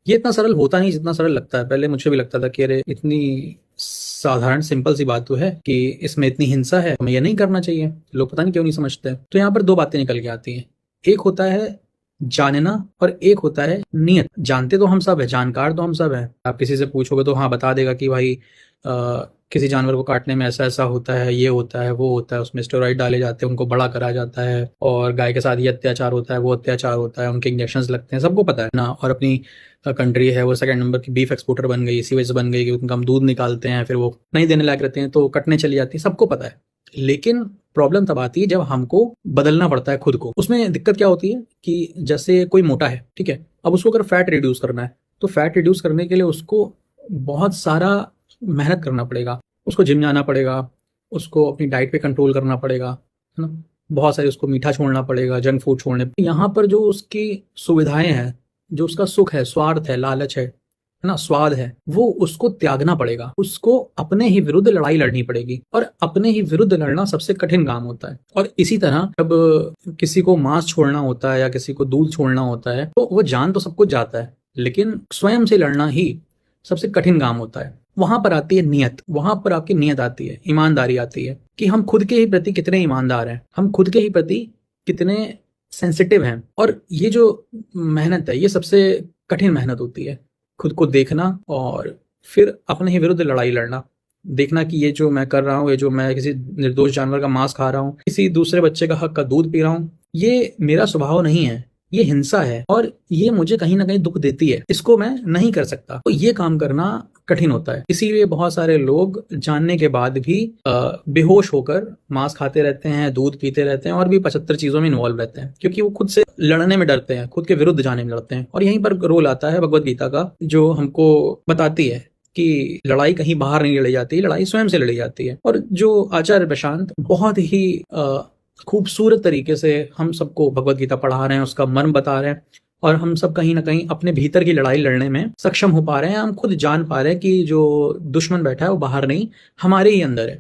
ये इतना सरल होता नहीं जितना सरल लगता है। पहले मुझे भी लगता था कि अरे इतनी साधारण सिंपल सी बात तो है कि इसमें इतनी हिंसा है, हमें ये नहीं करना चाहिए। लोग पता नहीं क्यों नहीं समझते। तो यहाँ पर दो बातें निकल के आती हैं। एक होता है जानना और एक होता है नियत। जानते तो हम सब है, जानकार तो हम सब है। आप किसी से पूछोगे तो हाँ बता देगा कि भाई किसी जानवर को काटने में ऐसा ऐसा होता है, ये होता है, वो होता है, उसमें स्टेरॉइड डाले जाते हैं, उनको बड़ा करा जाता है, और गाय के साथ ये अत्याचार होता है, वो अत्याचार होता है, उनके इंजेक्शंस लगते हैं, सबको पता है ना। और अपनी कंट्री है वो सेकंड नंबर की बीफ एक्सपोर्टर बन गई, इसी वजह से बन गई कि उनका हम दूध निकालते हैं, फिर वो नहीं देने लायक रहते हैं तो कटने चली जाती है, सबको पता है। लेकिन प्रॉब्लम तब आती है जब हमको बदलना पड़ता है खुद को। उसमें दिक्कत क्या होती है कि जैसे कोई मोटा है, ठीक है, अब उसको अगर फैट रिड्यूस करना है तो फैट रिड्यूस करने के लिए उसको बहुत सारा मेहनत करना पड़ेगा, उसको जिम जाना पड़ेगा, उसको अपनी डाइट पे कंट्रोल करना पड़ेगा, है ना। बहुत सारे उसको मीठा छोड़ना पड़ेगा, जंक फूड छोड़ने। यहाँ पर जो उसकी सुविधाएं हैं, जो उसका सुख है, स्वार्थ है, लालच है ना, स्वाद है, वो उसको त्यागना पड़ेगा। उसको अपने ही विरुद्ध लड़ाई लड़नी पड़ेगी, और अपने ही विरुद्ध लड़ना सबसे कठिन काम होता है। और इसी तरह जब किसी को मांस छोड़ना होता है या किसी को दूध छोड़ना होता है तो वो जान तो सब कुछ जाता है, लेकिन स्वयं से लड़ना ही सबसे कठिन काम होता है। वहां पर आती है नियत, वहां पर आपकी नियत आती है, ईमानदारी आती है कि हम खुद के ही प्रति कितने ईमानदार हैं, हम खुद के ही प्रति कितने सेंसिटिव हैं। और ये जो मेहनत है ये सबसे कठिन मेहनत होती है, खुद को देखना और फिर अपने ही विरुद्ध लड़ाई लड़ना। देखना कि ये जो मैं कर रहा हूँ, ये जो मैं किसी निर्दोष जानवर का मांस खा रहा हूँ, किसी दूसरे बच्चे का हक का दूध पी रहा हूँ, ये मेरा स्वभाव नहीं है, ये हिंसा है और ये मुझे कहीं ना कहीं दुख देती है, इसको मैं नहीं कर सकता। तो ये काम करना कठिन होता है। इसीलिए बहुत सारे लोग जानने के बाद भी बेहोश होकर मांस खाते रहते हैं, दूध पीते रहते हैं और भी 75 चीजों में इन्वॉल्व रहते हैं, क्योंकि वो खुद से लड़ने में डरते हैं, खुद के विरुद्ध जाने में लड़ते हैं। और यहीं पर रोल आता है भगवत गीता का, जो हमको बताती है कि लड़ाई कहीं बाहर नहीं लड़ी जाती, लड़ाई स्वयं से लड़ी जाती है। और जो आचार्य प्रशांत बहुत ही खूबसूरत तरीके से हम सबको भगवत गीता पढ़ा रहे हैं, उसका मर्म बता रहे हैं, और हम सब कहीं ना कहीं अपने भीतर की लड़ाई लड़ने में सक्षम हो पा रहे हैं। हम खुद जान पा रहे हैं कि जो दुश्मन बैठा है वो बाहर नहीं, हमारे ही अंदर है।